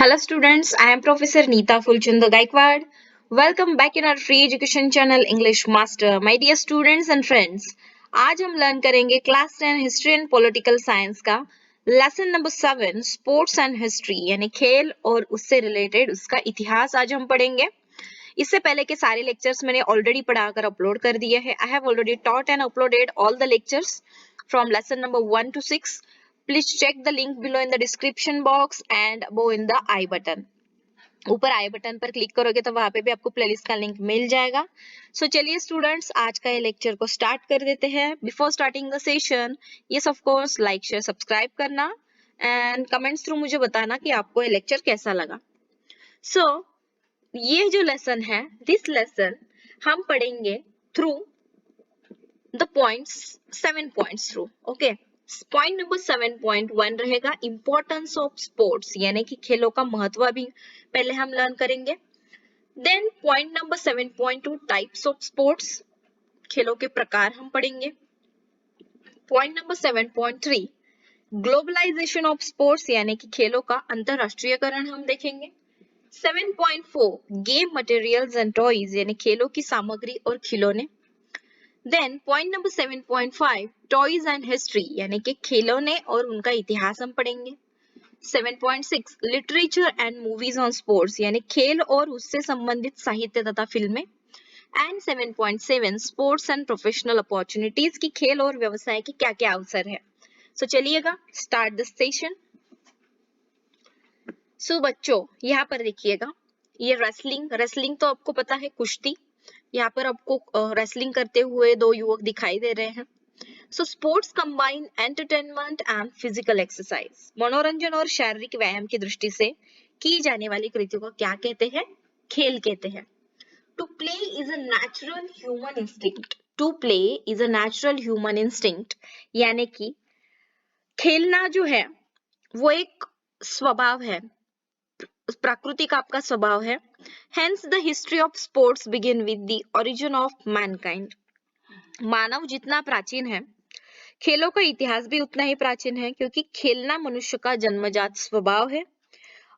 Hello students, I am Professor Neeta Fulchanda Gaikwad. Welcome back in our free education channel English Master. My dear students and friends, आज हम learn करेंगे class 10 history and political science का lesson number 7 sports and history यानी खेल और उससे related उसका इतिहास आज हम पढ़ेंगे। इससे पहले के सारे लेक्चर्स मैंने ऑलरेडी पढ़ाकर अपलोड कर दिए हैं। I have already taught and uploaded all the lectures from lesson number 1 to 6. Please check the link below in the description box and above in the I button. ऊपर आई button पर click करोगे तो वहां पे भी आपको प्लेलिस्ट का link मिल जाएगा। सो चलिए स्टूडेंट्स, आज का ये लेक्चर को स्टार्ट कर देते हैं। Before starting the session, yes of course like share subscribe करना एंड कमेंट्स थ्रू मुझे बताना कि आपको ये लेक्चर कैसा लगा। सो ये जो लेसन है, दिस लेसन हम पढ़ेंगे through the points, 7 points through. Okay, point number 7.1 रहेगा इंपॉर्टेंस ऑफ स्पोर्ट्स यानी कि खेलों का महत्व भी पहले हम लर्न करेंगे। Then point number 7.2 types of sports, खेलों के प्रकार हम पढ़ेंगे। Point number 7.3 globalisation of sports यानी कि खेलों का अंतरराष्ट्रीयकरण हम देखेंगे। 7.4 गेम मटेरियल्स एंड टॉयज यानी खेलों की सामग्री और खिलौने। Then point number 7.5 toys and history यानी कि खिलौने और उनका इतिहास हम पढ़ेंगे। 7.6 literature and movies on sports यानी खेल और उससे संबंधित साहित्य तथा फिल्में। And 7.7 sports and professional opportunities की खेल और व्यवसाय के क्या क्या अवसर है। सो चलिएगा स्टार्ट द सेशन। सो बच्चों यहाँ पर देखिएगा, ये रेसलिंग तो आपको पता है, कुश्ती। यहाँ पर आपको रेसलिंग करते हुए दो युवक दिखाई दे रहे हैं। So sports combine entertainment and physical exercise, मनोरंजन और शारीरिक व्यायाम की दृष्टि से की जाने वाली कृतियों को क्या कहते हैं? खेल कहते हैं। To play is a natural human instinct, to play is a natural human instinct यानी कि खेलना जो है वो एक स्वभाव है, प्राकृतिक आपका स्वभाव है। Hence the history of sports begin with the origin of mankind. मानव जितना प्राचीन है, खेलों का इतिहास भी उतना ही प्राचीन है, क्योंकि खेलना मनुष्य का जन्मजात स्वभाव है।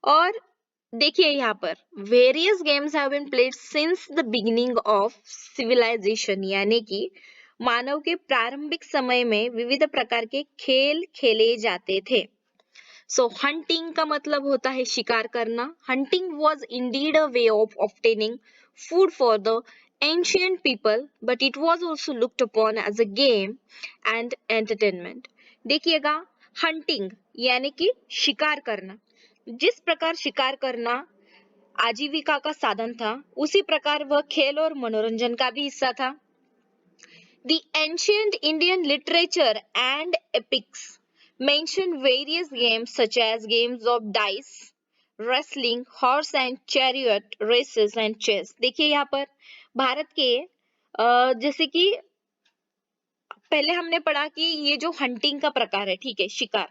और देखिए यहाँ पर various games have been played since the beginning of civilisation यानी कि मानव के प्रारंभिक समय में विविध प्रकार के खेल खेले जाते थे। सो हंटिंग का मतलब होता है शिकार करना। Hunting was indeed a way of obtaining food for the ancient people, but it was also looked upon as a game and entertainment. देखिएगा, हंटिंग यानी कि शिकार करना, जिस प्रकार शिकार करना आजीविका का साधन था, उसी प्रकार वह खेल और मनोरंजन का भी हिस्सा था। The ancient Indian literature and epics mention various games such as games of dice, wrestling, horse and chariot races and chess. देखिए यहाँ पर भारत के जैसे कि पहले हमने पढ़ा कि ये जो हंटिंग का प्रकार है, ठीक है, शिकार,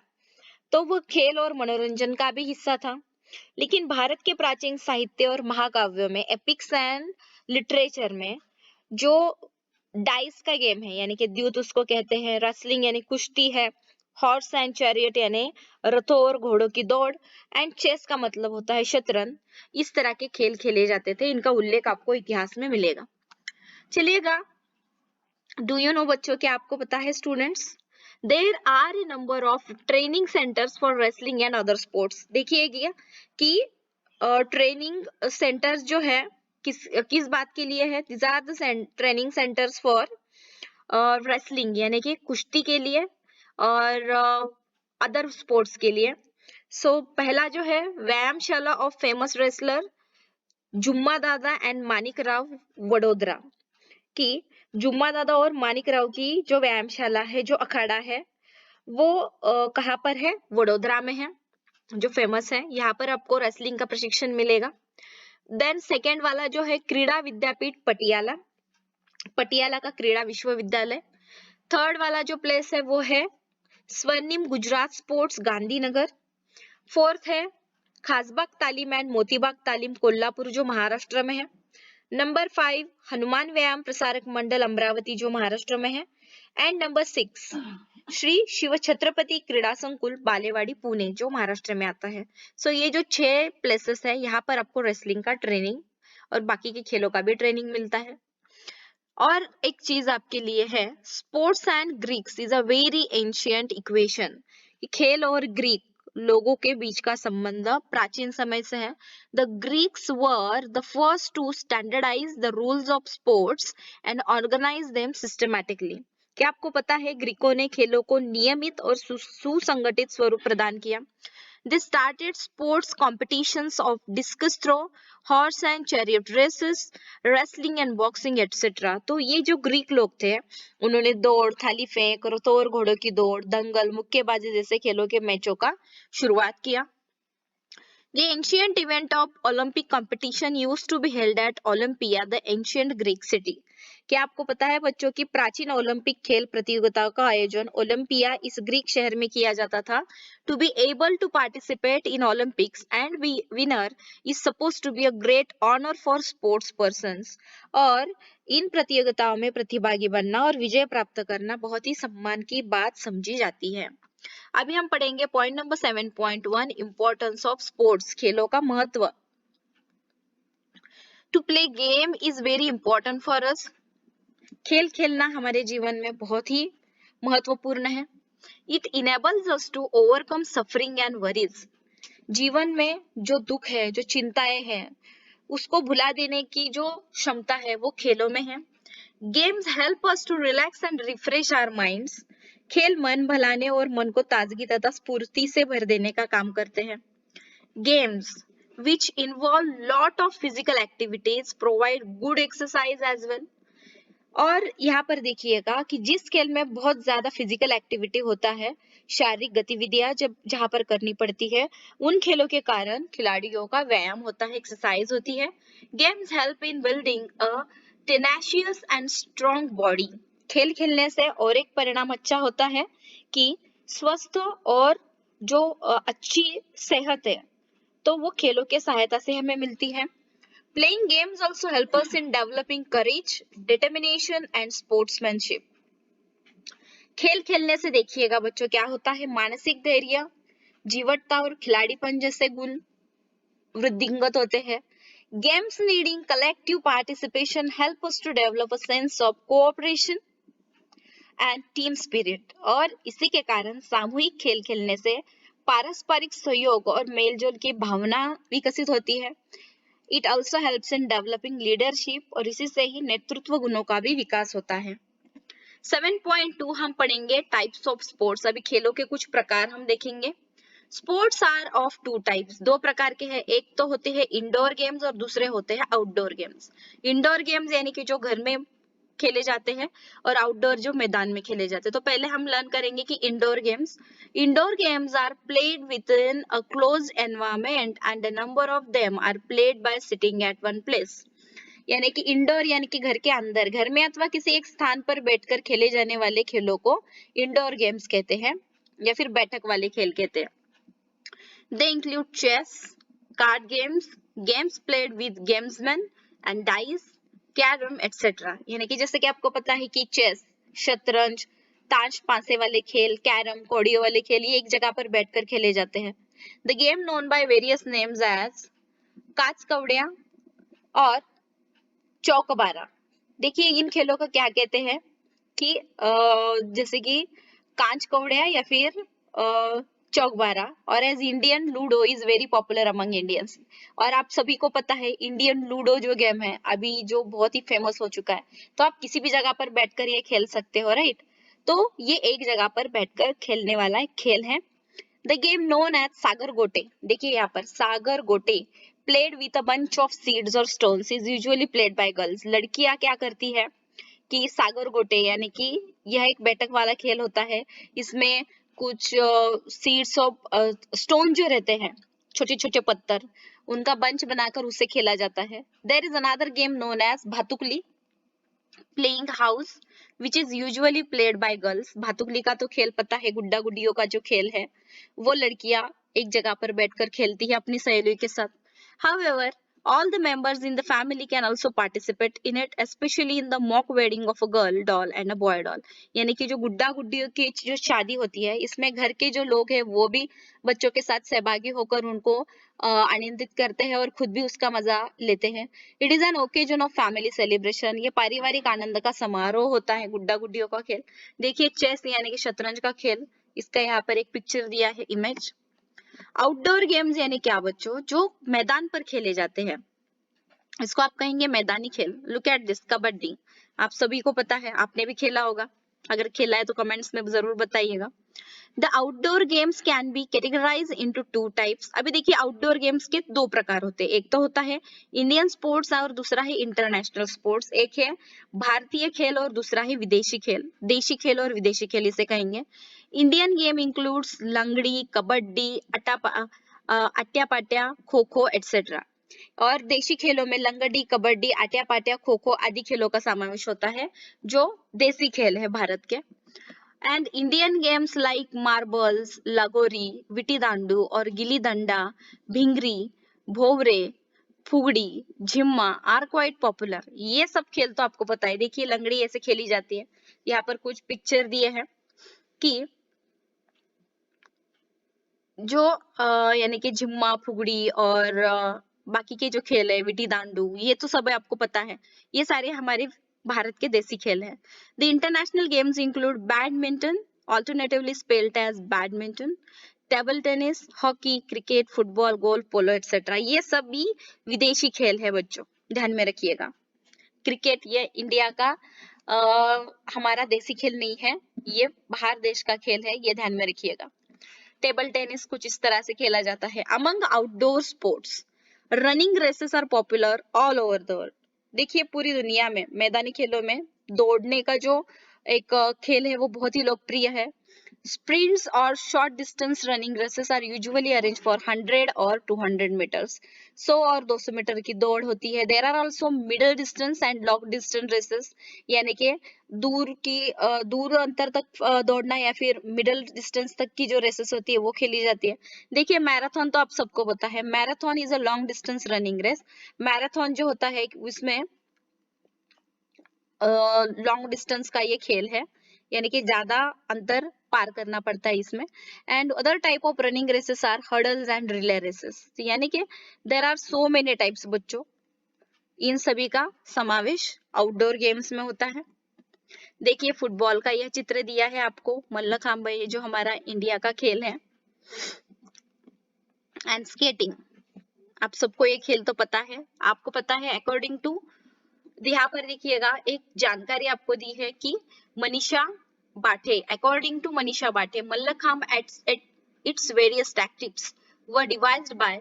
तो वो खेल और मनोरंजन का भी हिस्सा था। लेकिन भारत के प्राचीन साहित्य और महाकाव्यों में, एपिक्स एंड लिटरेचर में, जो डाइस का गेम है यानी कि द्यूत उसको कहते हैं, रेसलिंग यानी कुश्ती है, हॉर्स एंड चैरियट यानी रथों और घोड़ों की दौड़, एंड चेस का मतलब होता है शतरंज, इस तरह के खेल खेले जाते थे। इनका उल्लेख आपको इतिहास में मिलेगा। चलिएगा, डू यू नो बच्चों, क्या आपको पता है students, there are a number of training centres for wrestling and other sports. देखिए कि ट्रेनिंग सेंटर्स जो है किस बात के लिए है? These are the training centres for wrestling यानी कि कुश्ती के लिए और अदर स्पोर्ट्स के लिए। सो पहला जो है व्यायामशाला ऑफ फेमस रेसलर जुम्मा दादा एंड मानिक राव वडोदरा की, जुम्मा दादा और मानिक राव की जो व्यायामशाला है, जो अखाड़ा है, वो कहाँ पर है? वडोदरा में है, जो फेमस है। यहाँ पर आपको रेसलिंग का प्रशिक्षण मिलेगा। देन सेकेंड वाला जो है क्रीड़ा विद्यापीठ पटियाला, पटियाला का क्रीड़ा विश्वविद्यालय। थर्ड वाला जो प्लेस है वो है स्वर्णिम गुजरात स्पोर्ट्स गांधीनगर। फोर्थ है खासबाग तालीम एंड मोतीबाग तालीम कोल्हापुर, जो महाराष्ट्र में है। नंबर 5 हनुमान व्यायाम प्रसारक मंडल अमरावती, जो महाराष्ट्र में है। एंड नंबर 6 श्री शिव छत्रपति क्रीड़ा संकुल बालेवाड़ी पुणे जो महाराष्ट्र में आता है। सो ये जो 6 प्लेसेस है यहाँ पर आपको रेसलिंग का ट्रेनिंग और बाकी के खेलों का भी ट्रेनिंग मिलता है। और एक चीज आपके लिए है, sports and Greeks is a very ancient equation. खेल और ग्रीक लोगों के बीच का संबंध प्राचीन समय से है। The Greeks were the first to standardise the rules of sports and organise them systematically. क्या आपको पता है ग्रीकों ने खेलों को नियमित और सुसंगठित स्वरूप प्रदान किया। They started sports competitions of discus throw, horse and chariot races, wrestling and boxing etc. तो ये जो ग्रीक लोग थे उन्होंने दौड़, थाली फेंक, रथोर घोड़ों की दौड़, दंगल, मुक्केबाजी जैसे खेलों के मैचों का शुरुआत किया। The ancient event of Olympic competition used to be held at Olympia, the ancient Greek city. क्या आपको पता है बच्चों की प्राचीन ओलंपिक खेल प्रतियोगिताओं का आयोजन ओलंपिया इस ग्रीक शहर में किया जाता था। To be able to participate in Olympics and be winner is suppose to be a great honour for sports persons. और इन प्रतियोगिताओं में प्रतिभागी बनना और विजय प्राप्त करना बहुत ही सम्मान की बात समझी जाती है। अभी हम पढ़ेंगे point number 7.1 importance of sports, खेलों का महत्व। To play game is very important for us. खेल खेलना हमारे जीवन में बहुत ही महत्वपूर्ण है। It enables us to overcome suffering and worries. जीवन में जो दुख है, जो चिंताएं हैं, उसको भुला देने की जो क्षमता है वो खेलों में है। Games help us to relax and refresh our minds. खेल मन भलाने और मन को ताजगी तथा स्फूर्ति से भर देने का काम करते हैं। Games which involve lot of physical activities provide good exercise as well। और यहाँ पर देखिएगा कि जिस खेल में बहुत ज्यादा फिजिकल एक्टिविटी होता है, शारीरिक गतिविधियां जब जहाँ पर करनी पड़ती है, उन खेलों के कारण खिलाड़ियों का व्यायाम होता है, एक्सरसाइज होती है। Games help in building a टेनाशियस and strong body. खेल खेलने से और एक परिणाम अच्छा होता है कि स्वस्थ और जो अच्छी सेहत है तो वो खेलों के सहायता से हमें मिलती है। Playing games also help us in developing courage, determination and sportsmanship। खेल खेलने से देखिएगा बच्चों क्या होता है, मानसिक धैर्य, जीवटता और खिलाड़ीपन जैसे गुण वृद्धिंगत होते हैं। Games needing collective participation help us to develop a sense of cooperation and team spirit। और इसी के कारण सामूहिक खेल खेलने से पारस्परिक सहयोग और मेलजोल की भावना विकसित होती है। It also helps in developing leadership और इसी से ही नेतृत्व गुणों का भी विकास होता है। 7.2 हम पढ़ेंगे टाइप्स ऑफ स्पोर्ट्स। अभी खेलों के कुछ प्रकार हम देखेंगे। Sports are of two types, दो प्रकार के हैं। एक तो होते हैं इंडोर गेम्स और दूसरे होते हैं आउटडोर गेम्स। इंडोर गेम्स यानी कि जो घर में खेले जाते हैं और आउटडोर जो मैदान में खेले जाते हैं। तो पहले हम लर्न करेंगे कि indoor games. Indoor games are played within a closed environment and a number of them are played by sitting at one place. यानी कि इंडोर यानी कि घर के अंदर, घर में अथवा किसी एक स्थान पर बैठकर खेले जाने वाले खेलों को इंडोर गेम्स कहते हैं या फिर बैठक वाले खेल कहते हैं। They include chess, card games, games played with gamesmen and dice, carrom etc। यानी कि जैसे कि आपको पता है कि चेस, शतरंज, ताश पासे वाले खेल, कैरम, कौड़ियों वाले खेल ये एक जगह पर बैठकर खेले जाते हैं। The game known by various names as काच कवड़िया और चौकबारा। देखिए इन खेलों को क्या कहते हैं कि जैसे कि कांच कौड़िया या फिर चौकबारा। और as Indian ludo is very popular among Indians. और आप सभी को पता है इंडियन लूडो जो गेम है अभी जो बहुत ही फेमस हो चुका है, तो आप किसी भी जगह पर बैठकर ये खेल सकते हो, राइट। तो ये एक जगह पर बैठकर खेलने वाला एक खेल है। The game known as Sagar Gote. देखिए यहाँ पर Sagar Gote played with a bunch of seeds और stones is usually played by girls. लड़कियां क्या करती है कि सागर गोटे यानी कि यह एक बैठक वाला खेल होता है। इसमें कुछ सीड्स ऑफ स्टोन जो रहते हैं, छोटे छोटे पत्थर, उनका बंच बनाकर उसे खेला जाता है। There is another game known as Bhatukali playing house which is usually played by girls. Bhatukali का तो खेल पता है, गुड्डा गुड्डियों का जो खेल है वो लड़कियां एक जगह पर बैठकर खेलती है अपनी सहेलियों के साथ। However, All the members in the family can also participate in it, especially in the mock wedding of a girl doll and a boy doll. यानी कि जो गुड्डा गुड्डी की जो शादी होती है, इसमें घर के जो लोग हैं वो भी बच्चों के साथ सहभागी होकर उनको आनंदित करते हैं और खुद भी उसका मजा लेते हैं. It is an occasion of family celebration. ये पारिवारिक आनंद का समारोह होता है गुड्डा गुड्डियों का खेल. देखिए चेस यानी कि शतरंज का खेल, इसका यहाँ पर एक पिक्चर दिया है, इमेज. आउटडोर गेम्स यानी क्या बच्चों, जो मैदान पर खेले जाते हैं, इसको आप कहेंगे मैदानी खेल. Look at this, kabaddi. आप सभी को पता है, आपने भी खेला होगा. अगर खेला है तो कमेंट्स में जरूर बताइएगा. The outdoor games can be categorised into two types. अभी देखिए आउटडोर गेम्स के दो प्रकार होते हैं. एक तो होता है इंडियन स्पोर्ट्स और दूसरा है इंटरनेशनल स्पोर्ट्स. एक है भारतीय खेल और दूसरा है विदेशी खेल. देशी खेल और विदेशी खेल इसे कहेंगे. इंडियन गेम इंक्लूड्स लंगड़ी, कबड्डी, अट्या पाट्या, खो खो एटसेट्रा. और देशी खेलों में लंगड़ी, कबड्डी, आट्या पाट्या, खो खो आदि खेलों का समावेश होता है जो देसी खेल है भारत के. And Indian games like marbles, लगोरी, विटी दांडू और गिल्ली डंडा, भिंगरी, भोवरे, फुगड़ी, झिम्मा आर क्वाइट पॉपुलर. ये सब खेल तो आपको पता है. देखिए लंगड़ी ऐसे खेली जाती है. यहाँ पर कुछ पिक्चर दिए हैं कि जो यानी कि झिम्मा, फुगड़ी और बाकी के जो खेल है, विटी दांडू, ये तो सब आपको पता है. ये सारे हमारे भारत के देसी खेल हैं. The international games include badminton, alternatively spelled as badminton, table tennis, hockey, cricket, football, golf, polo etcetera. ये सभी विदेशी खेल है बच्चों, ध्यान में रखिएगा. क्रिकेट ये इंडिया का हमारा देसी खेल नहीं है, ये बाहर देश का खेल है, ये ध्यान में रखिएगा. टेबल टेनिस कुछ इस तरह से खेला जाता है. Among outdoor sports, running races are popular all over the world. देखिए पूरी दुनिया में मैदानी खेलों में दौड़ने का जो एक खेल है वो बहुत ही लोकप्रिय है. Sprints or short distance running races are usually arranged for 100 और 200 meters. 100 और 200 मीटर की दौड़ होती है. There are also middle distance and long distance races. यानी कि दूर अंतर तक दौड़ना या फिर मिडल डिस्टेंस तक की जो रेसेस होती है वो खेली जाती है. देखिए मैराथन तो आप सबको पता है. Marathon is a long distance running race. Marathon जो होता है उसमें लॉन्ग डिस्टेंस का ये खेल है, यानी कि ज्यादा अंतर पार करना पड़ता है इसमें. And other type of running races are hurdles and relay races. यानी कि there are so many types बच्चों. इन सभी का समावेश आउटडोर गेम्स में होता है. देखिए फुटबॉल का यह चित्र दिया है आपको, मल्लखांब ये जो हमारा इंडिया का खेल है. एंड स्केटिंग, आप सबको ये खेल तो पता है. आपको पता है अकॉर्डिंग टू, यहाँ पर देखिएगा एक जानकारी आपको दी है कि मनीषा बाटे, according to Manisha Bate, Mallakhamb at its various tactics were devised by.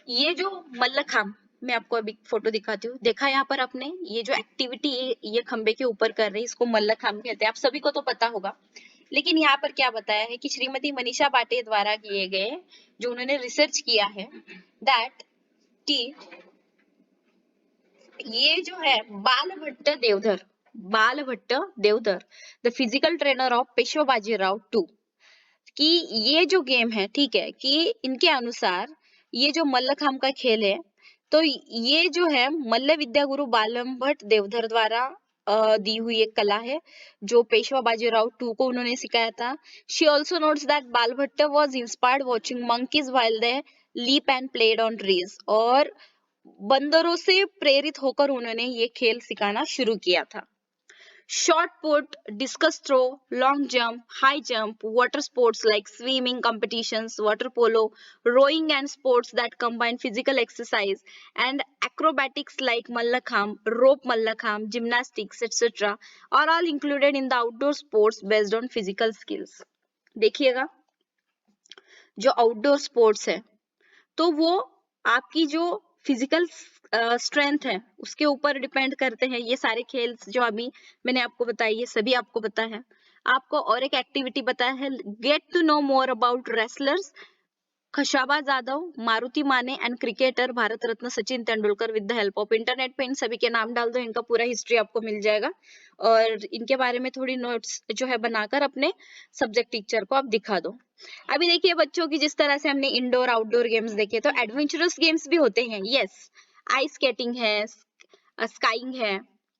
ये जो मल्लखांब, मैं आपको अभी फोटो दिखाती हूँ. देखा यहाँ पर आपने, ये जो एक्टिविटी ये खंबे के ऊपर कर रही है इसको मल्लखांब कहते हैं. आप सभी को तो पता होगा. लेकिन यहाँ पर क्या बताया है कि श्रीमती मनीषा बाटे द्वारा किए गए, जो उन्होंने रिसर्च किया है, दैट कि ये जो है Balbhatt Deodhar the physical trainer of Peshwa Bajirao two, कि ये जो गेम है, ठीक है, कि इनके अनुसार ये जो मल्लखांब का खेल है, तो ये जो है मल्ल विद्या गुरु बालभट्ट देवधर द्वारा दी हुई एक कला है जो पेशवा बाजीराव टू को उन्होंने सिखाया था. She also notes that Balbhatt was inspired watching monkeys while they leap and played on trees. और बंदरों से प्रेरित होकर उन्होंने ये खेल सिखाना शुरू किया था. Shot put, discus throw, long jump, high jump, water sports like swimming competitions, water polo, rowing and sports that combine physical exercise and acrobatics like mallakham, rope mallakham, gymnastics, etc. are all included in the outdoor sports based on physical skills. देखिएगा जो outdoor sports है तो वो आपकी जो physical strength है उसके ऊपर डिपेंड करते हैं. ये सारे खेल जो अभी मैंने आपको बताई ये सभी आपको पता है. आपको और एक एक्टिविटी पता है, get to know more about wrestlers. Khashaba Jadhav, Maruti Mane and cricketer Bharat Ratna Sachin Tendulkar with the help of internet पे इन सभी के नाम डाल दो, इनका पूरा हिस्ट्री आपको मिल जाएगा और इनके बारे में थोड़ी नोट्स जो है बनाकर अपने सब्जेक्ट टीचर को आप दिखा दो। अभी देखिए बच्चों की, जिस तरह से हमने इंडोर आउटडोर गेम्स देखे तो एडवेंचरस गेम्स भी होते हैं। यस, आइस स्केटिंग है, स्काइंग है,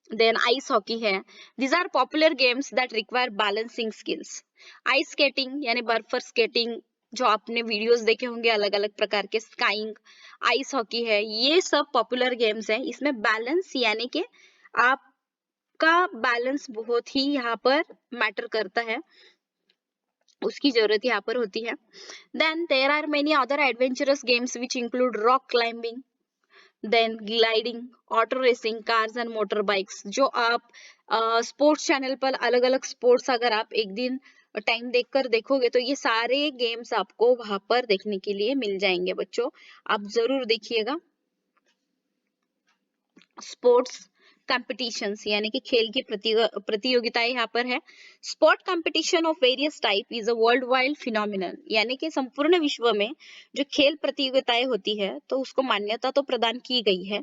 देन आइस हॉकी है। These are popular games that require balancing skills. Ice skating यानी बर्फ पर स्केटिंग, जो आपने वीडियोस देखे होंगे अलग अलग प्रकार के, स्काइंग, आइस हॉकी है, ये सब पॉपुलर गेम्स हैं। इसमें बैलेंस यानी कि आपका बैलेंस बहुत ही यहाँ पर मैटर करता है, उसकी जरूरत यहाँ पर होती है। Then there are many other adventurous games which include rock climbing, then gliding, auto racing, cars and motor bikes. जो आप स्पोर्ट्स चैनल पर अलग अलग स्पोर्ट्स अगर आप एक दिन टाइम देखकर देखोगे तो ये सारे गेम्स आपको वहां पर देखने के लिए मिल जाएंगे बच्चों, आप जरूर देखिएगा। स्पोर्ट्स कॉम्पिटिशन्स यानी कि खेल की प्रतियोगिताएं यहाँ पर है। Sport competition of various type is a world wide phenomenon, यानी कि संपूर्ण विश्व में जो खेल प्रतियोगिताएं होती है तो उसको मान्यता तो प्रदान की गई है।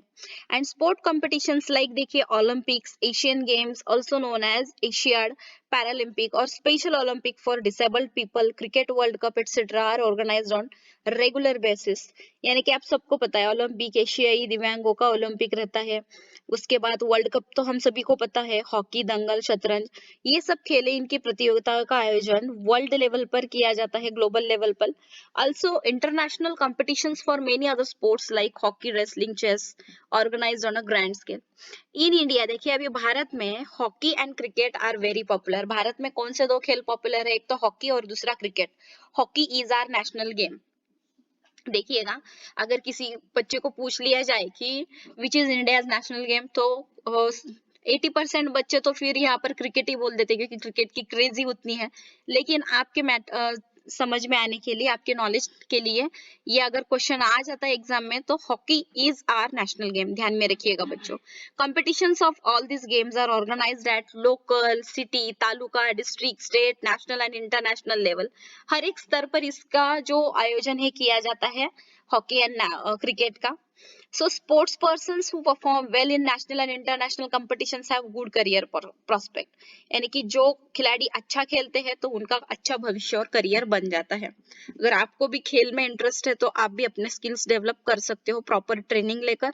एंड स्पोर्ट कॉम्पिटिशन्स लाइक देखिए Olympics, Asian Games also known as Asiad, Paralympic और Special Olympic for disabled people, cricket World Cup etcetera are organised on regular basis. यानी कि आप सबको पता है ओलंपिक एशियाई दिव्यांगों का ओलंपिक रहता है, उसके बाद वर्ल्ड कप तो हम सभी को पता है, हॉकी, दंगल, शतरंज, ये सब खेले, इनकी प्रतियोगिताओं का आयोजन वर्ल्ड लेवल पर किया जाता है, ग्लोबल लेवल पर। Also international competitions for many other sports like hockey, wrestling, chess organised on a grand scale. In India देखिए अभी भारत में hockey and cricket are very popular. Bharat में कौन से दो खेल पॉपुलर है, एक तो हॉकी और दूसरा cricket. Hockey is our national game. देखिएगा, अगर किसी बच्चे को पूछ लिया जाए कि which is India's national game, तो 80% बच्चे तो फिर यहाँ पर क्रिकेट ही बोल देते क्योंकि क्रिकेट की क्रेज ही उतनी है। लेकिन आपके समझ में आने के लिए, आपके नॉलेज के लिए, ये अगर क्वेश्चन आ जाता है एग्जाम में तो hockey is our national game, ध्यान में रखिएगा बच्चों। Competitions of all this games are organised at local, city, taluka, district, state, national and international level. हर एक स्तर पर इसका जो आयोजन है किया जाता है, हॉकी एंड क्रिकेट का। So sports persons who perform well in national and international competitions have good career prospect, यानी कि जो खिलाड़ी अच्छा खेलते हैं तो उनका अच्छा भविष्य और करियर बन जाता है। अगर आपको भी खेल में इंटरेस्ट है तो आप भी अपने स्किल्स डेवलप कर सकते हो प्रॉपर ट्रेनिंग लेकर।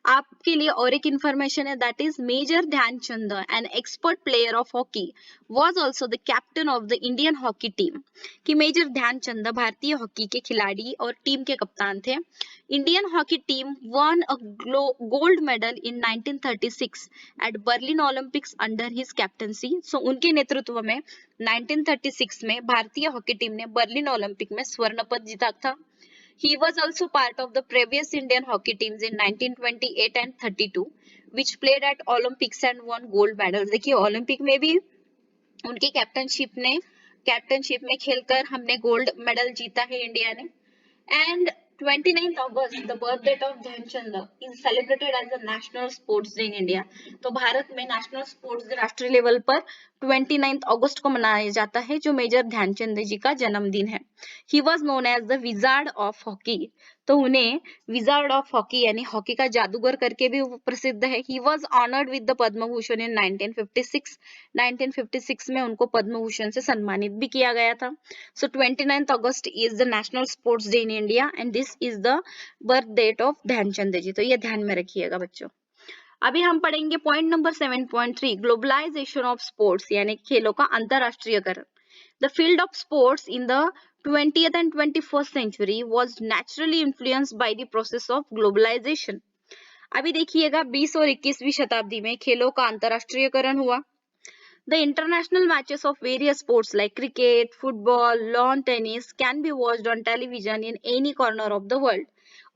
आपके लिए और एक इंफॉर्मेशन है, that is major Dhyanchand, an expert player of hockey, was also the captain of the Indian hockey team. कि मेजर ध्यानचंद भारतीय हॉकी के खिलाड़ी और टीम के कप्तान थे। Indian hockey team won a gold medal in 1936 at Berlin Olympics under his captaincy. So उनके नेतृत्व में 1936 में भारतीय हॉकी टीम ने बर्लिन ओलंपिक में स्वर्ण पद जीता था। He was also part of the previous Indian hockey teams in 1928 and 32, which played at Olympics and won gold medals. देखिए ओलंपिक में भी उनकी कैप्टनशिप में खेलकर हमने गोल्ड मेडल जीता है इंडिया ने। And 29th August, the birth date of Dhyanchand is celebrated as a national sports day in India. तो भारत में नेशनल स्पोर्ट्स डे राष्ट्रीय लेवल पर 29 अगस्त को मनाया जाता है, जो मेजर ध्यानचंद जी का जन्मदिन है। He was known as the Wizard of Hockey. तो उन्हें विजार्ड ऑफ हॉकी यानी हॉकी का जादूगर करके भी प्रसिद्ध है। He was honored with the Padma Bhushan in 1956. 1956 में उनको पद्म भूषण से सम्मानित भी किया गया था। So 29th August is the National Sports Day in India and this is the birth date of Dhyanchand जी। तो ये ध्यान में रखिएगा बच्चों। अभी हम पढ़ेंगे point number 7.3, globalisation of sports यानी खेलों का अंतरराष्ट्रीयकरण। The field of sports in the 20th and 21st century was naturally influenced by the process of globalization. अभी देखिएगा 20 और 21वीं शताब्दी में खेलों का अंतरराष्ट्रीयकरण हुआ। The international matches of various sports like cricket, football, lawn tennis can be watched on television in any corner of the world.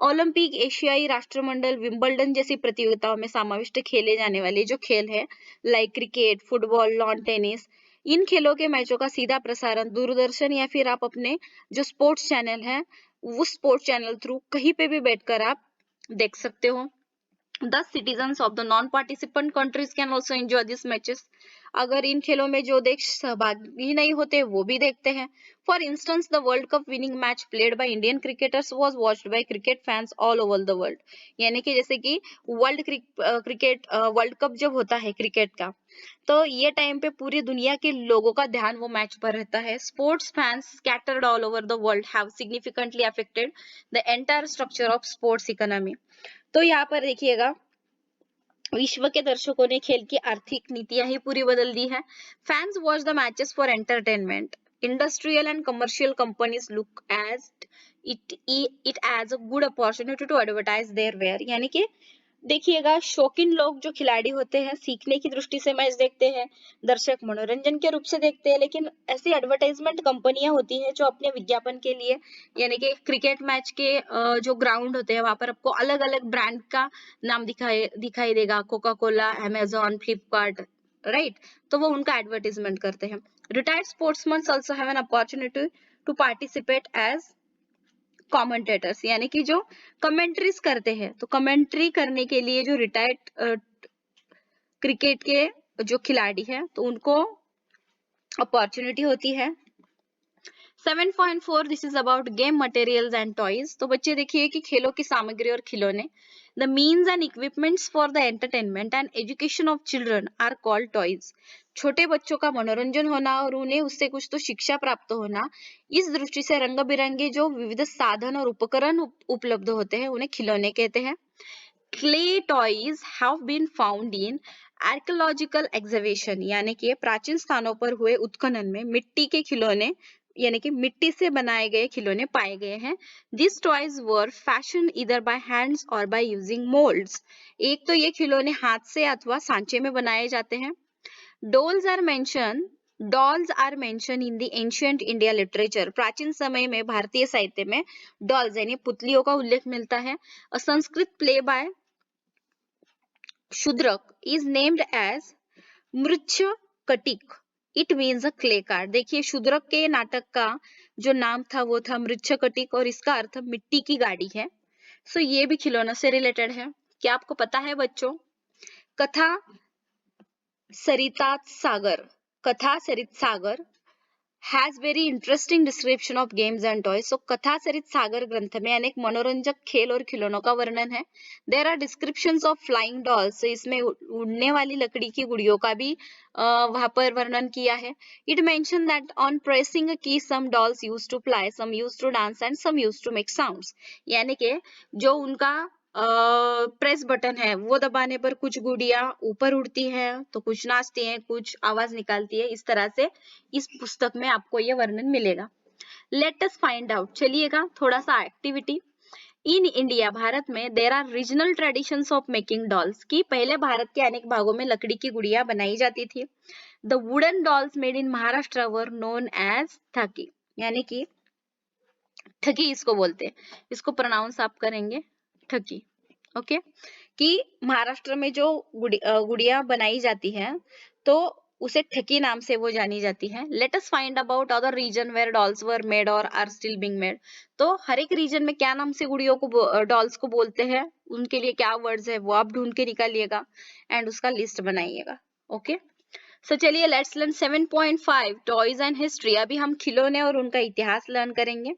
Olympic, एशियाई राष्ट्रमंडल, विंबलडन जैसी प्रतियोगिताओं में समाविष्ट खेले जाने वाले जो खेल है like cricket, football, lawn tennis, इन खेलों के मैचों का सीधा प्रसारण दूरदर्शन या फिर आप अपने जो स्पोर्ट्स चैनल है उस स्पोर्ट्स चैनल थ्रू कहीं पे भी बैठकर आप देख सकते हो। Thus, citizens of the non-participant countries can also enjoy these matches. अगर इन खेलों में जो देश सहभागी नहीं होते वो भी देखते हैं। For instance the world cup winning match played by Indian cricketers was watched bye cricket fans all over the world. यानी कि जैसे कि वर्ल्ड कप जब होता है क्रिकेट का, तो ये टाइम पे पूरी दुनिया के लोगों का ध्यान वो मैच पर रहता है। Sports fans scattered all over the world have significantly affected the entire structure of sports economy. तो यहाँ पर देखिएगा, विश्व के दर्शकों ने खेल की आर्थिक नीतियां ही पूरी बदल दी है। Fans watch the matches for entertainment. Industrial and commercial companies look as it as a good opportunity to advertise their ware. यानी कि देखिएगा, शौकीन लोग जो खिलाड़ी होते हैं सीखने की दृष्टि से मैच देखते हैं, दर्शक मनोरंजन के रूप से देखते हैं, लेकिन ऐसी एडवर्टाइजमेंट कंपनियां होती हैं जो अपने विज्ञापन के लिए, यानी कि क्रिकेट मैच के जो ग्राउंड होते हैं वहां पर आपको अलग अलग ब्रांड का नाम दिखाई देगा, Coca Cola, Amazon, Flipkart, right. तो वो उनका एडवर्टाइजमेंट करते हैं। Retired sportsman also have an opportunity to participate as commentators. यानी कि जो कमेंट्रीज करते हैं, तो कमेंट्री करने के लिए जो रिटायर्ड क्रिकेट के जो खिलाड़ी हैं तो उनको अपॉर्चुनिटी होती है। 7.4 this is about game materials and toys. तो बच्चे देखिए कि खेलों की सामग्री और खिलौने, the means and equipments for the entertainment and education of children are called toys. छोटे बच्चों का मनोरंजन होना और उन्हें उससे कुछ तो शिक्षा प्राप्त होना, इस दृष्टि से रंग बिरंगे जो विविध साधन और उपकरण उपलब्ध होते हैं उन्हें खिलौने कहते हैं। Clay toys have been found in archaeological exhibition. यानी कि प्राचीन स्थानों पर हुए उत्खनन में मिट्टी के खिलौने, यानी कि मिट्टी से बनाए गए खिलौने पाए गए हैं। दिस टॉयज वर फैशन इधर बाय हैंड्स और बाय यूजिंग मोल्ड्स। एक तो ये खिलौने हाथ से अथवा सांचे में बनाए जाते हैं। Dolls are mention in the ancient India literature. प्राचीन समय में भारतीय साहित्य में डॉल्स यानी पुतलियों का उल्लेख मिलता है। A Sanskrit play by Shudraka is named as Mrichchhakatika. It means a clay card. देखिए, शूद्रक के नाटक का जो नाम था वो था मृच्छकटिक और इसका अर्थ मिट्टी की गाड़ी है। सो ये भी खिलौनों से रिलेटेड है। क्या आपको पता है बच्चों, कथा सरिता सागर has very interesting description of games and toys. So कथा सरित सागर ग्रंथ में अनेक मनोरंजक खेल और खिलौनों का वर्णन है। There are descriptions of flying dolls. So इसमें उड़ने वाली लकड़ी की गुड़ियों का भी वहां पर वर्णन किया है। It mentioned that on pressing a key some dolls used to fly, some used to dance and some used to make sounds. यानी कि जो उनका प्रेस बटन है वो दबाने पर कुछ गुड़िया ऊपर उड़ती हैं, तो कुछ नाचती हैं, कुछ आवाज निकालती है। इस तरह से इस पुस्तक में आपको ये वर्णन मिलेगा। लेट अस फाइंड आउट, चलिएगा थोड़ा सा एक्टिविटी। इन इंडिया, भारत में there are regional traditions of making dolls, की पहले भारत के अनेक भागों में लकड़ी की गुड़िया बनाई जाती थी। The wooden dolls made in Maharashtra were known as Thakki. यानी कि ठगी इसको बोलते हैं, इसको प्रोनाउंस आप करेंगे ठगी। ओके, कि महाराष्ट्र में जो गुड़िया बनाई जाती है तो उसे ठकी नाम से वो जानी जाती है। Let us find about other region where dolls were made और आर स्टिल बीइंग मेड। तो हर एक रीजन में क्या नाम से गुड़ियों को, डॉल्स को बोलते हैं, उनके लिए क्या वर्ड्स है वो आप ढूंढ के निकालिएगा एंड उसका लिस्ट बनाइएगा। ओके, सो चलिए let's learn 7.5 toys and history. अभी हम खिलौने और उनका इतिहास लर्न करेंगे।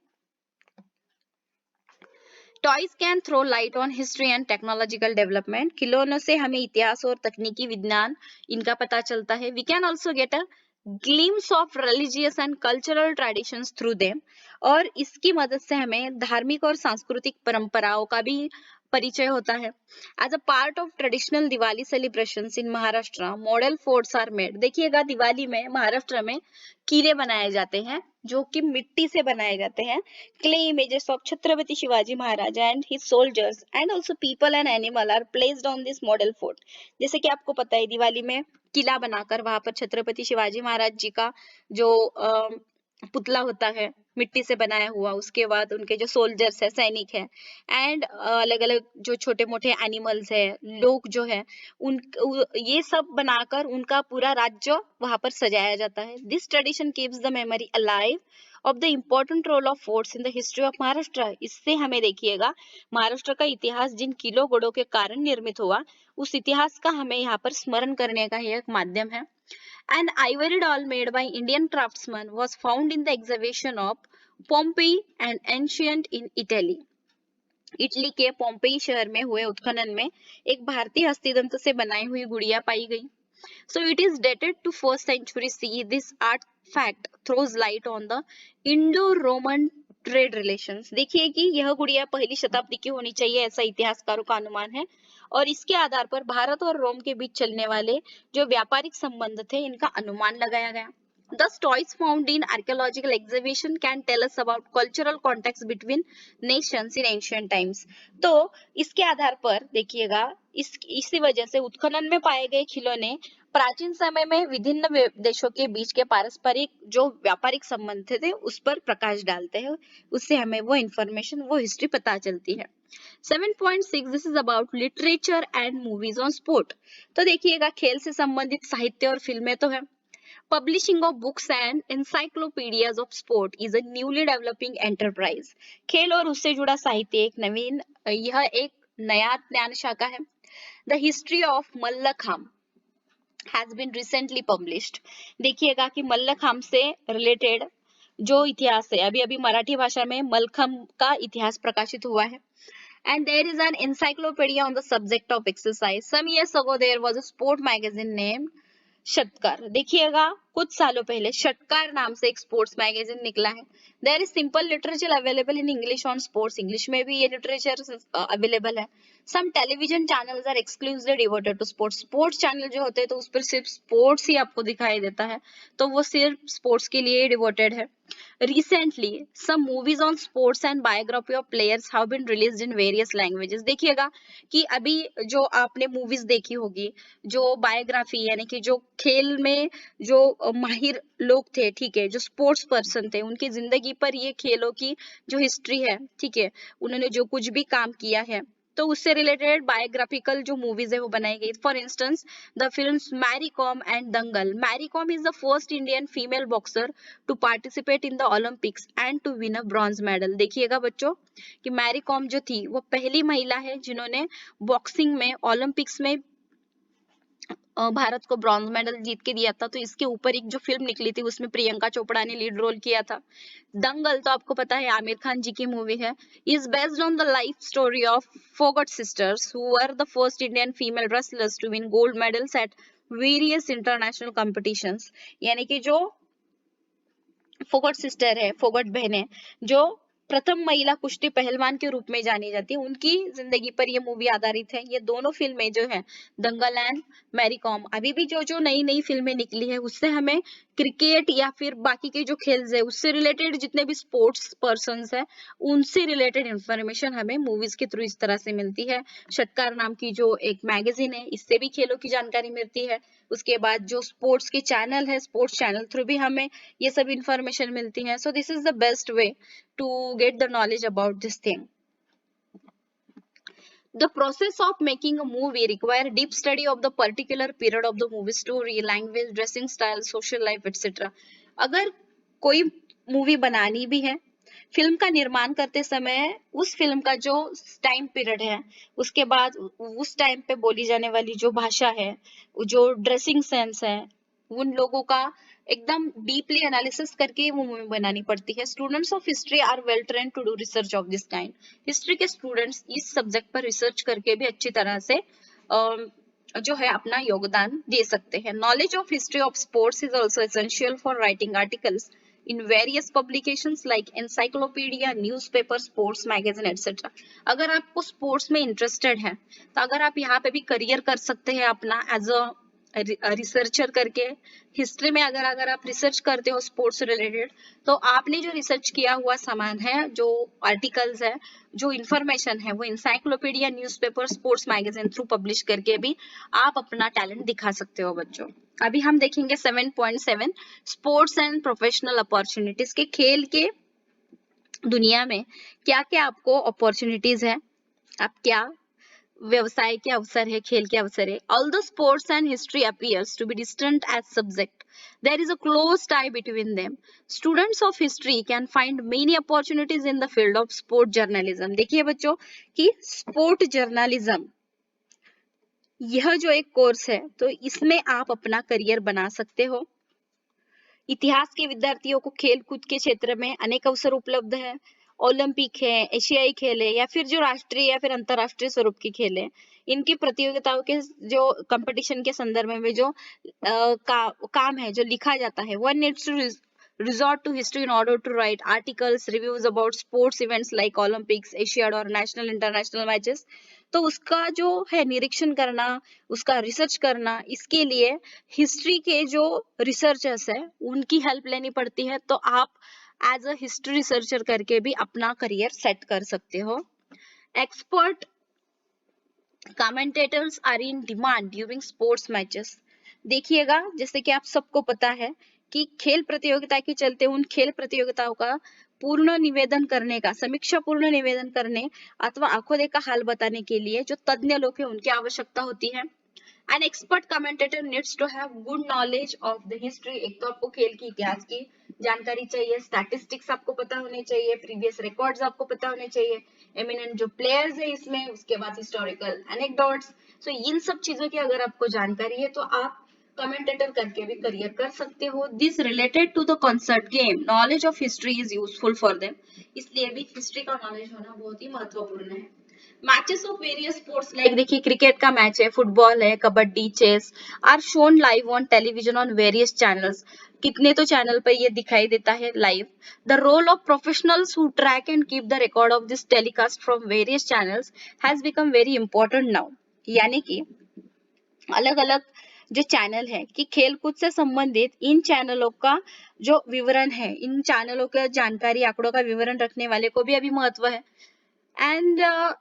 Toys can throw light on history and technological development. खिलौनों से हमें इतिहास और तकनीकी विज्ञान इनका पता चलता है। We can also get a glimpse of religious and cultural traditions through them. और इसकी मदद से हमें धार्मिक और सांस्कृतिक परंपराओं का भी परिचय होता है। As a part of traditional Diwali celebrations in Maharashtra, model forts are made. देखिएगा, दिवाली में महाराष्ट्र में किले बनाए जाते हैं जो कि मिट्टी से बनाए जाते हैं। Clay images of Chhatrapati Shivaji Maharaj and his soldiers and also people and animal are placed on this model fort. जैसे कि आपको पता है, दिवाली में किला बनाकर वहां पर छत्रपति शिवाजी महाराज जी का जो पुतला होता है मिट्टी से बनाया हुआ, उसके बाद उनके जो सोल्जर्स है, सैनिक है, एंड अलग अलग जो छोटे मोटे एनिमल्स है, लोग जो है, उन ये सब बनाकर उनका पूरा राज्य वहां पर सजाया जाता है। This tradition keeps the memory alive of the important role of forts in the history of Maharashtra. इससे हमें देखिएगा महाराष्ट्र का इतिहास जिन किलों गढ़ों के कारण निर्मित हुआ उस इतिहास का हमें यहाँ पर स्मरण करने का यह एक माध्यम है। An ivory doll made by Indian craftsmen was found in the excavation of Pompeii and ancient in Italy. Italy के पोम्पेई शहर में हुए उत्खनन में एक भारतीय हस्तितंत्र से बनाई हुई गुड़िया पाई गई। So it is dated to 1st century CE. This artifact throws light on the Indo-Roman trade relations. देखिए कि यह गुड़िया पहली शताब्दी की होनी चाहिए ऐसा इतिहासकारों का अनुमान है और इसके आधार पर भारत और रोम के बीच चलने वाले जो व्यापारिक संबंध थे इनका अनुमान लगाया गया। Thus, toys found in archaeological excavation can tell us about cultural context between nations in ancient times. तो इसके आधार पर देखिएगा इसी वजह से उत्खनन में पाए गए खिलौने प्राचीन समय में विभिन्न देशों के बीच के पारस्परिक जो व्यापारिक संबंध थे उस पर प्रकाश डालते हैं। उससे हमें वो इंफॉर्मेशन वो हिस्ट्री पता चलती है। 7.6 this is about literature and movies on sport. तो देखिएगा खेल से संबंधित साहित्य और फिल्में तो है। Publishing of books and encyclopedias of sport is a newly developing enterprise. खेल और उससे जुड़ा साहित्य यह एक नया ज्ञान शाखा है। The history of mallakhamb has been recently published. देखिएगा कि मल्लखांब से रिलेटेड जो इतिहास है अभी अभी मराठी भाषा में मल्लखांब का इतिहास प्रकाशित हुआ है। And there is an encyclopedia on the subject of exercise. Some years ago there was a sport magazine named षटकार। देखिएगा कुछ सालों पहले षटकार नाम से एक स्पोर्ट्स मैगजीन निकला है। There is simple literature available in English on sports. English में भी ये लिटरेचर अवेलेबल है। Some television channels are exclusively devoted to sports. Sports channel जो होते हैं तो उस पर सिर्फ स्पोर्ट्स ही आपको दिखाई देता है तो वो सिर्फ स्पोर्ट्स के लिए डिवोटेड है। Recently, some movies on sports and biography of players have been released in various languages. देखिएगा कि अभी जो आपने मूवीज देखी होगी जो बायोग्राफी यानी कि जो खेल में जो माहिर लोग थे, ठीक है, जो स्पोर्ट्स पर्सन थे उनकी जिंदगी पर ये खेलों की जो हिस्ट्री है, ठीक है, उन्होंने जो कुछ भी काम किया है तो उससे रिलेटेड बायोग्राफिकल जो मूवीज है वो बनाई गई। For instance the films Mary Kom and Dangal. Mary Kom is the first Indian female boxer to participate in the Olympics and to win a bronze medal. देखिएगा बच्चों कि मैरी कॉम जो थी वो पहली महिला है जिन्होंने बॉक्सिंग में ओलंपिक्स में भारत को ब्रॉन्ज मेडल जीत के दिया था। तो इसके ऊपर एक जो फिल्म निकली थी उसमें प्रियंका चोपड़ा ने लीड रोल किया था। दंगल तो आपको पता है आमिर खान जी की मूवी है। Is based on the life story of Phogat sisters who were the first Indian female wrestlers to win gold medals at various international competitions. यानी कि जो फोगट सिस्टर है, फोगट बहनें जो प्रथम महिला कुश्ती पहलवान के रूप में जानी जाती है, उनकी जिंदगी पर ये मूवी आधारित है। ये दोनों फिल्में जो है दंगल एंड मैरी कॉम, अभी भी जो जो नई नई फिल्में निकली है उससे हमें क्रिकेट या फिर बाकी के जो खेल है उससे रिलेटेड जितने भी स्पोर्ट्स पर्संस है उनसे रिलेटेड इंफॉर्मेशन हमें मूवीज के थ्रू इस तरह से मिलती है। षटकार नाम की जो एक मैगजीन है इससे भी खेलों की जानकारी मिलती है। उसके बाद जो स्पोर्ट्स के चैनल है स्पोर्ट्स चैनल थ्रू भी हमें ये सब इंफॉर्मेशन मिलती है। So this is the best way to get the knowledge about this thing. The process of making a movie require deep study of the particular period of the movie, story, language, dressing style, social life, etc. अगर कोई movie बनानी भी है, film का निर्माण करते समय उस फिल्म का जो टाइम पीरियड है, उसके बाद उस टाइम पे बोली जाने वाली जो भाषा है, जो ड्रेसिंग सेंस है, उन लोगों का एकदम डीपली एनालिसिस करके वो मूवी बनानी पड़ती है। Students of history are well train to do research of this kind. History के स्टूडेंट्स इस सब्जेक्ट पर रिसर्च करके भी अच्छी तरह से जो है अपना योगदान दे सकते हैं। Knowledge of history of sports is also essential for writing articles in various publications like encyclopedia, newspaper, sports magazine etc. अगर आपको स्पोर्ट्स में इंटरेस्टेड है तो अगर आप यहाँ पे भी करियर कर सकते हैं अपना एज अ रिसर्चर करके। हिस्ट्री में अगर आप रिसर्च करते हो स्पोर्ट्स रिलेटेड तो आपने जो रिसर्च किया हुआ सामान है, जो आर्टिकल्स है, जो इंफॉर्मेशन है वो encyclopedia, newspaper, sports magazine through publish करके भी आप अपना टैलेंट दिखा सकते हो बच्चों। अभी हम देखेंगे 7.7 स्पोर्ट्स एंड प्रोफेशनल अपॉर्चुनिटीज के खेल के दुनिया में क्या क्या आपको अपॉर्चुनिटीज है, आप क्या व्यवसाय के अवसर है, खेल के अवसर है. Although sports and history appears to be distant as subject, there is a close tie between them. Students of history can find many opportunities in the field of sport journalism. देखिए बच्चों कि sport journalism यह जो एक course है तो इसमें आप अपना करियर बना सकते हो. इतिहास के विद्यार्थियों को खेल कूद के क्षेत्र में अनेक अवसर उपलब्ध है. ओलंपिक है, एशियाई खेल है या फिर जो राष्ट्रीय या फिर अंतरराष्ट्रीय स्वरूप की खेल है, इनकी प्रतियोगिताओं के जो कंपटीशन के संदर्भ में जो काम है जो लिखा जाता है, one needs to resort to history in order to write articles, reviews about sports events like Olympics, Asiad और national international matches. तो उसका जो है निरीक्षण करना, उसका रिसर्च करना, इसके लिए हिस्ट्री के जो रिसर्चर्स है उनकी हेल्प लेनी पड़ती है. तो आप एज अ हिस्ट्री रिसर्चर करके भी अपना करियर सेट कर सकते हो. Expert commentators are in demand during sports matches. देखिएगा जैसे कि आप सबको पता है कि खेल प्रतियोगिता के चलते उन खेल प्रतियोगिताओं का पूर्ण निवेदन करने का, समीक्षा पूर्ण निवेदन करने अथवा आंखों देखा हाल बताने के लिए जो तज्ञ लोग हैं उनकी आवश्यकता होती है. An expert commentator needs to have good knowledge of the history. एक तो आपको खेल की इतिहास की जानकारी चाहिए, स्टैटिस्टिक्स आपको पता होने चाहिए, प्रीवियस रिकॉर्ड्स आपको पता होने चाहिए, एमिनेंट जो प्लेयर्स है इसमें, उसके बाद हिस्टोरिकल एनेक्डोट्स. सो इन सब चीजों की अगर आपको जानकारी है तो आप कमेंटेटर करके भी करियर कर सकते हो. This related to the concert game, knowledge of history is useful for them. इसलिए भी हिस्ट्री का नॉलेज होना बहुत ही महत्वपूर्ण है. Matches of various sports like देखिए क्रिकेट का मैच है, फुटबॉल है, kabaddi, chess are shown live on television on various channels. कितने तो चैनल पर ये दिखाई देता है live. The role of professionals who track and keep the record of this telecast from various channels has become very important now. यानी कि अलग अलग जो चैनल है कि खेल कूद से संबंधित इन चैनलों का जो विवरण है, इन चैनलों का जानकारी आंकड़ों का विवरण रखने वाले को भी अभी महत्व है. And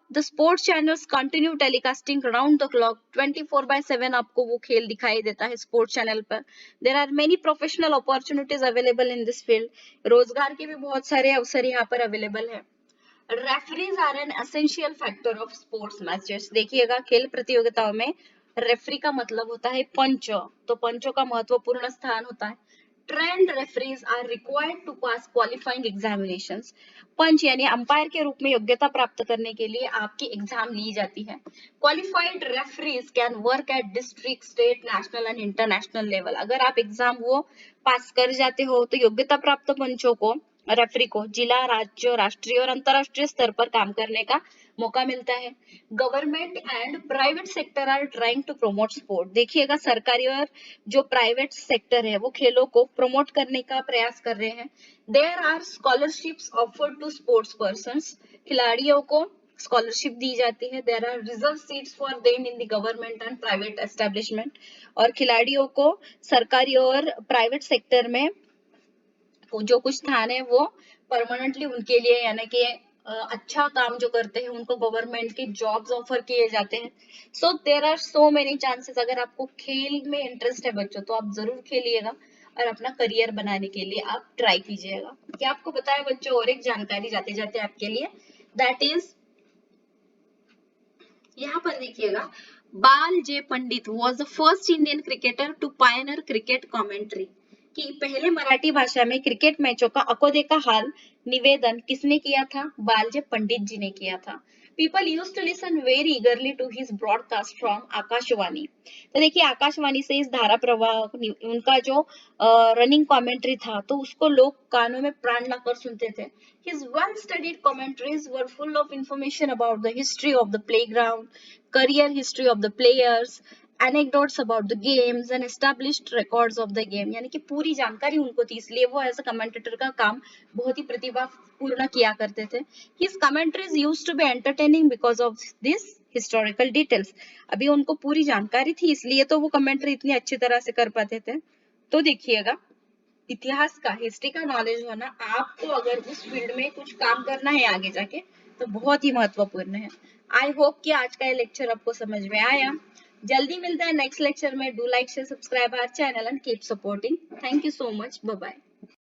the sports channels continue telecasting round the clock 24/7. आपको वो खेल दिखाई देता है स्पोर्ट्स चैनल पर. There are many professional opportunities available in this field. रोजगार के भी बहुत सारे अवसर यहाँ पर अवेलेबल है. Referees are an essential factor of sports matches. देखिएगा खेल प्रतियोगिताओं में रेफरी का मतलब होता है पंच. तो पंचों का महत्वपूर्ण स्थान होता है. Trained referees are required to pass qualifying examinations. पंच यानी अंपायर के रूप में योग्यता प्राप्त करने के लिए आपकी एग्जाम ली जाती है. Qualified referees can work at district, state, national and international level. अगर आप एग्जाम वो पास कर जाते हो तो योग्यता प्राप्त पंचों को, रेफरी को जिला, राज्य, राष्ट्रीय और अंतरराष्ट्रीय स्तर पर काम करने का मौका मिलता है. Government and private sector are trying to promote sport. देखिएगा सरकारी और जो प्राइवेट सेक्टर है वो खेलों को प्रमोट करने का प्रयास कर रहे हैं. There are scholarships offered to sports persons. खिलाड़ियों को स्कॉलरशिप दी जाती है. There are reserve seats for them in the government and private establishment. और खिलाड़ियों को सरकारी और प्राइवेट सेक्टर में जो कुछ स्थान है वो परमानेंटली उनके लिए, यानी कि अच्छा काम जो करते हैं उनको गवर्नमेंट के जॉब्स ऑफर किए जाते हैं. So there are so many chances. अगर आपको खेल में इंटरेस्ट है बच्चों तो आप जरूर खेलिएगा और अपना करियर बनाने के लिए आप ट्राई कीजिएगा. क्या आपको पता है बच्चों और एक जानकारी जाते जाते आपके लिए, दैट इज यहाँ पर देखिएगा, Bal J Pandit was the first Indian cricketer to pioneer cricket commentary. कि पहले मराठी भाषा में क्रिकेट मैचों का आंखों देखा हाल निवेदन किसने किया था? बालजे पंडित जी ने किया था. People use to listen very eagerly to his broadcast from Akashvani. तो देखिए आकाशवाणी से इस धारा प्रवाह उनका जो रनिंग कमेंट्री था तो उसको लोग कानों में प्राण लाकर सुनते थे. His well-studied commentaries were full of information about the history of the playground, career history of the players, anecdotes about the games and established records of the game. यानी कि पूरी जानकारी उनको थी, इसलिए वो एज अ कमेंटेटर का काम बहुत ही प्रतिभापूर्ण किया करते थे. His commentaries used to be entertaining because of this historical details. अभी उनको पूरी जानकारी थी इसलिए तो वो कमेंट्री इतनी अच्छी तरह से कर पाते थे. तो देखिएगा इतिहास का, हिस्ट्री का नॉलेज होना आपको अगर उस फील्ड में कुछ काम करना है आगे जाके तो बहुत ही महत्वपूर्ण है. आई होप कि आज का ये लेक्चर आपको समझ में आया. जल्दी मिलता है नेक्स्ट लेक्चर में. Do like, share, subscribe our channel and keep supporting. Thank you so much. Bye bye.